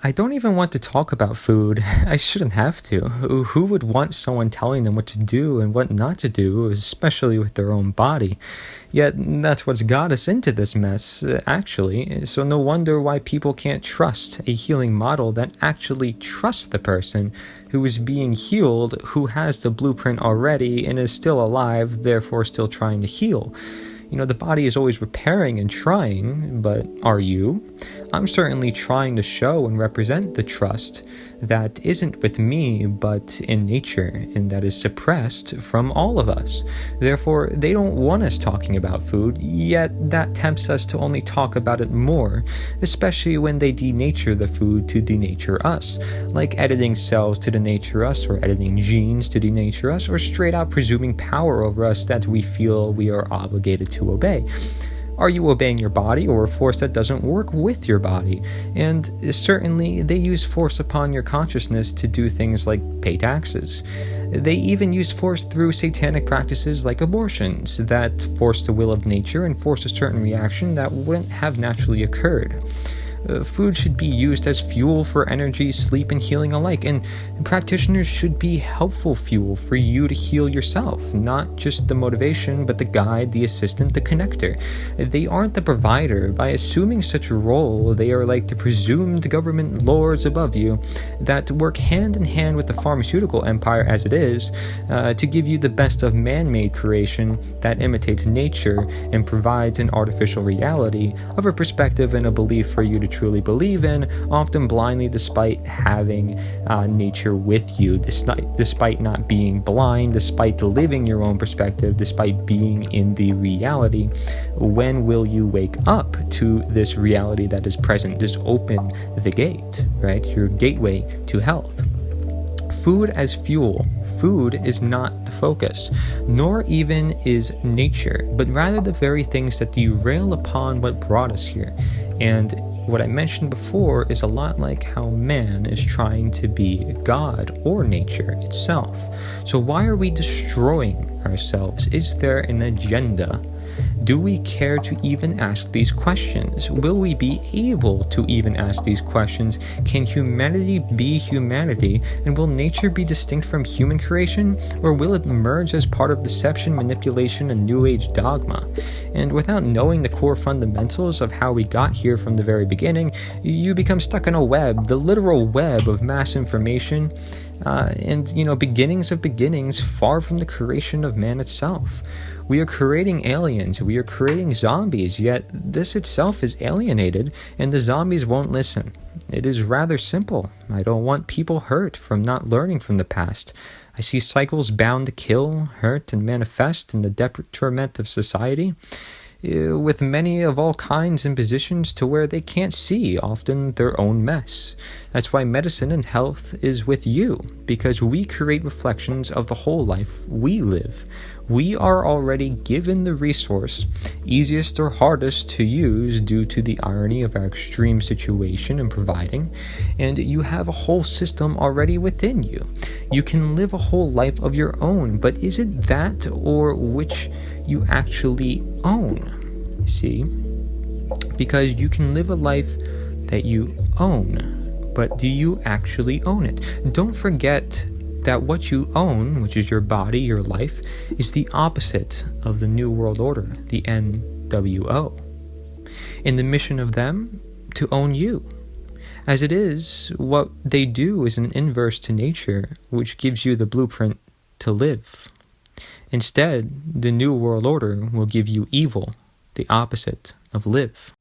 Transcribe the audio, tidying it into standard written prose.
I don't even want to talk about food. I shouldn't have to. Who would want someone telling them what to do and what not to do, especially with their own body? Yet that's what's got us into this mess, actually. So no wonder why people can't trust a healing model that actually trusts the person who is being healed, who has the blueprint already and is still alive, therefore still trying to heal. The body is always repairing and trying, but are you? I'm certainly trying to show and represent the trust that isn't with me, but in nature, and that is suppressed from all of us. Therefore, they don't want us talking about food, yet that tempts us to only talk about it more, especially when they denature the food to denature us, like editing cells to denature us, or editing genes to denature us, or straight out presuming power over us that we feel we are obligated to obey. Are you obeying your body or a force that doesn't work with your body? And certainly they use force upon your consciousness to do things like pay taxes. They even use force through satanic practices like abortions that force the will of nature and force a certain reaction that wouldn't have naturally occurred. Food should be used as fuel for energy, sleep, and healing alike, and practitioners should be helpful fuel for you to heal yourself, not just the motivation, but the guide, the assistant, the connector. They aren't the provider. By assuming such a role, they are like the presumed government lords above you that work hand in hand with the pharmaceutical empire as it is, to give you the best of man-made creation that imitates nature and provides an artificial reality of a perspective and a belief for you to truly believe in, often blindly despite having nature with you, despite not being blind, despite living your own perspective, despite being in the reality. When will you wake up to this reality that is present? Just open the gate, right? Your gateway to health. Food as fuel. Food is not the focus, nor even is nature, but rather the very things that derail upon what brought us here. And what I mentioned before is a lot like how man is trying to be God or nature itself. So why are we destroying ourselves? Is there an agenda? Do we care to even ask these questions? Will we be able to even ask these questions? Can humanity be humanity? And will nature be distinct from human creation? Or will it emerge as part of deception, manipulation, and New Age dogma? And without knowing the core fundamentals of how we got here from the very beginning, you become stuck in a web, the literal web of mass information, and beginnings of beginnings, far from the creation of man itself. We are creating aliens, we are creating zombies, yet this itself is alienated, and the zombies won't listen. It is rather simple. I don't want people hurt from not learning from the past. I see cycles bound to kill, hurt, and manifest in the detriment of society, with many of all kinds in positions to where they can't see often their own mess. That's why medicine and health is with you, because we create reflections of the whole life we live. We are already given the resource, easiest or hardest to use due to the irony of our extreme situation in providing, and you have a whole system already within you. You can live a whole life of your own, but is it that or which you actually own? See? Because you can live a life that you own, but do you actually own it? Don't forget that what you own, which is your body, your life, is the opposite of the New World Order, the NWO. And the mission of them, to own you. As it is, what they do is an inverse to nature, which gives you the blueprint to live. Instead, the New World Order will give you evil, the opposite of live.